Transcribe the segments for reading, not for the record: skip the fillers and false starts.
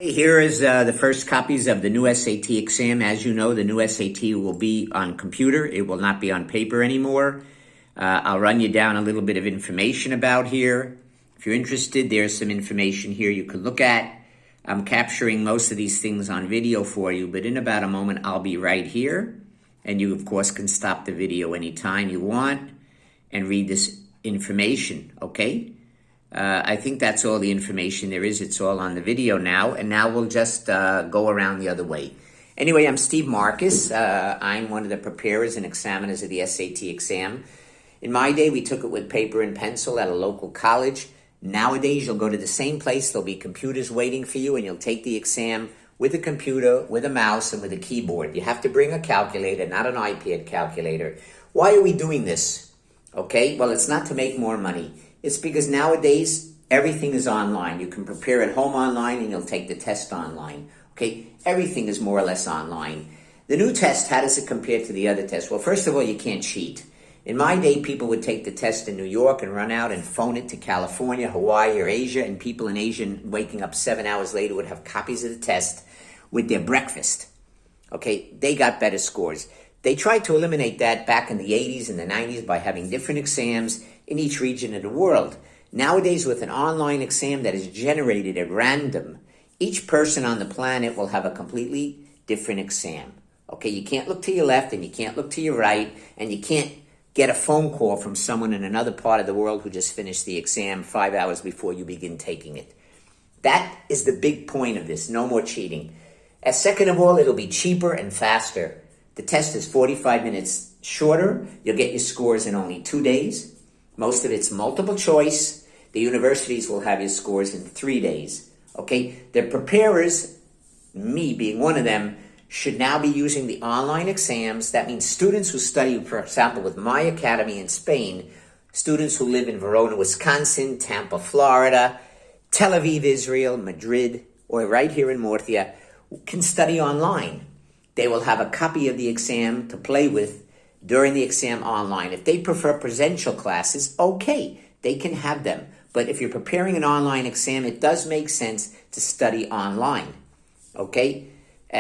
Here is the first copies of the new SAT exam. As you know, the new SAT will be on computer. It will not be on paper anymore. I'll run you down a little bit of information about here. If you're interested, there's some information here you can look at. I'm capturing most of these things on video for you, but in about a moment, I'll be right here. And you, of course, can stop the video anytime you want and read this information, okay? I think that's all the information there is. It's all on the video now. And now we'll just go around the other way. Anyway, I'm Steve Marcus. I'm one of the preparers and examiners of the SAT exam. In my day, we took it with paper and pencil at a local college. Nowadays, you'll go to the same place. There'll be computers waiting for you, and you'll take the exam with a computer, with a mouse, and with a keyboard. You have to bring a calculator, not an iPad calculator. Why are we doing this? Okay, well, it's not to make more money. It's because nowadays, everything is online. You can prepare at home online, and you'll take the test online. Okay, everything is more or less online. The new test, how does it compare to the other tests? Well, first of all, you can't cheat. In my day, people would take the test in New York and run out and phone it to California, Hawaii, or Asia, and people in Asia waking up 7 hours later would have copies of the test with their breakfast. Okay, they got better scores. They tried to eliminate that back in the 80s and the 90s by having different exams in each region of the world. Nowadays, with an online exam that is generated at random, each person on the planet will have a completely different exam. Okay, you can't look to your left and you can't look to your right, and you can't get a phone call from someone in another part of the world who just finished the exam 5 hours before you begin taking it. That is the big point of this. No more cheating. Second of all, it'll be cheaper and faster. The test is 45 minutes shorter. You'll get your scores in only 2 days. Most of it's multiple choice. The universities will have your scores in 3 days. Okay? The preparers, me being one of them, should now be using the online exams. That means students who study, for example, with my academy in Spain, students who live in Verona, Wisconsin, Tampa, Florida, Tel Aviv, Israel, Madrid, or right here in Murcia, can study online. They will have a copy of the exam to play with during the exam online. If they prefer presential classes, okay, they can have them. But if you're preparing an online exam, it does make sense to study online, okay?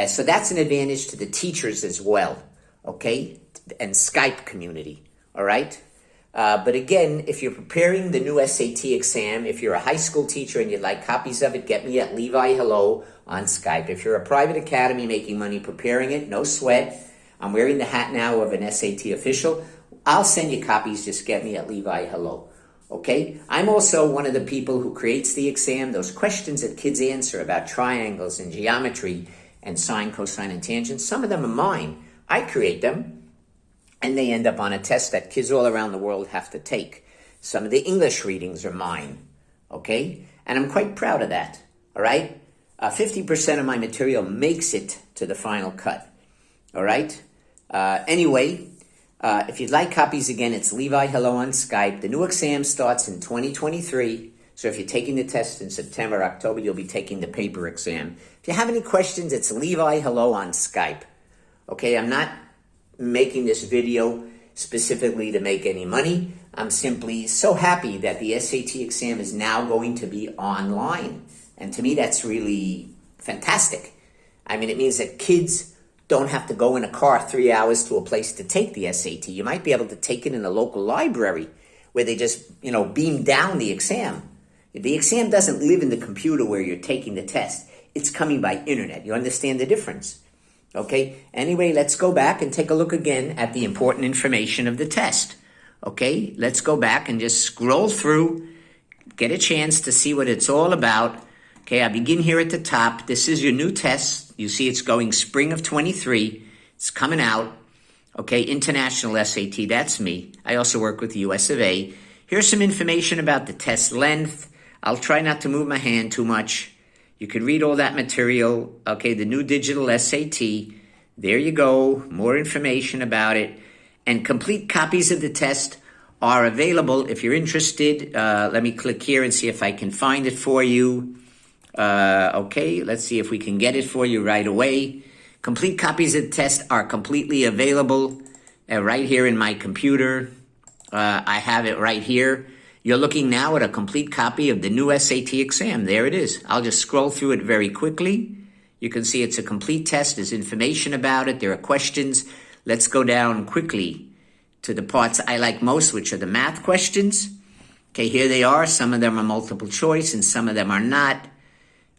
So that's an advantage to the teachers as well, okay? And Skype community, all right? But again, if you're preparing the new SAT exam, if you're a high school teacher and you'd like copies of it, get me at levihello on Skype. If you're a private academy making money preparing it, no sweat. I'm wearing the hat now of an SAT official. I'll send you copies. Just get me at levihello. Okay? I'm also one of the people who creates the exam. Those questions that kids answer about triangles and geometry and sine, cosine, and tangent, some of them are mine. I create them, and they end up on a test that kids all around the world have to take. Some of the English readings are mine. Okay? And I'm quite proud of that. All right? 50% of my material makes it to the final cut. All right? Anyway, if you'd like copies, again, it's levihello on Skype. The new exam starts in 2023. So if you're taking the test in September, October, you'll be taking the paper exam. If you have any questions, it's levihello on Skype. Okay, I'm not making this video specifically to make any money. I'm simply so happy that the SAT exam is now going to be online. And to me, that's really fantastic. I mean, it means that kids don't have to go in a car 3 hours to a place to take the SAT. You might be able to take it in a local library where they just, beam down the exam. The exam doesn't live in the computer where you're taking the test. It's coming by internet. You understand the difference? Okay? Anyway, let's go back and take a look again at the important information of the test. Okay? Let's go back and just scroll through, get a chance to see what it's all about. Okay, I begin here at the top. This is your new test. You see it's going spring of 23. It's coming out. Okay, International SAT, that's me. I also work with the US of A. Here's some information about the test length. I'll try not to move my hand too much. You can read all that material. Okay, the new digital SAT. There you go. More information about it. And complete copies of the test are available. If you're interested, let me click here and see if I can find it for you. Okay, let's see if we can get it for you right away. Complete copies of the test are completely available right here in my computer. I have it right here. You're looking now at a complete copy of the new SAT exam. There it is. I'll just scroll through it very quickly. You can see it's a complete test. There's information about it. There are questions. Let's go down quickly to the parts I like most, which are the math questions. Okay, here they are. Some of them are multiple choice and some of them are not.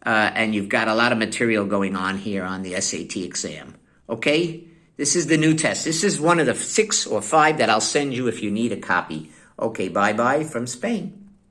And you've got a lot of material going on here on the SAT exam. Okay, this is the new test. This is one of the 6 or 5 that I'll send you if you need a copy. Okay, bye-bye from Spain.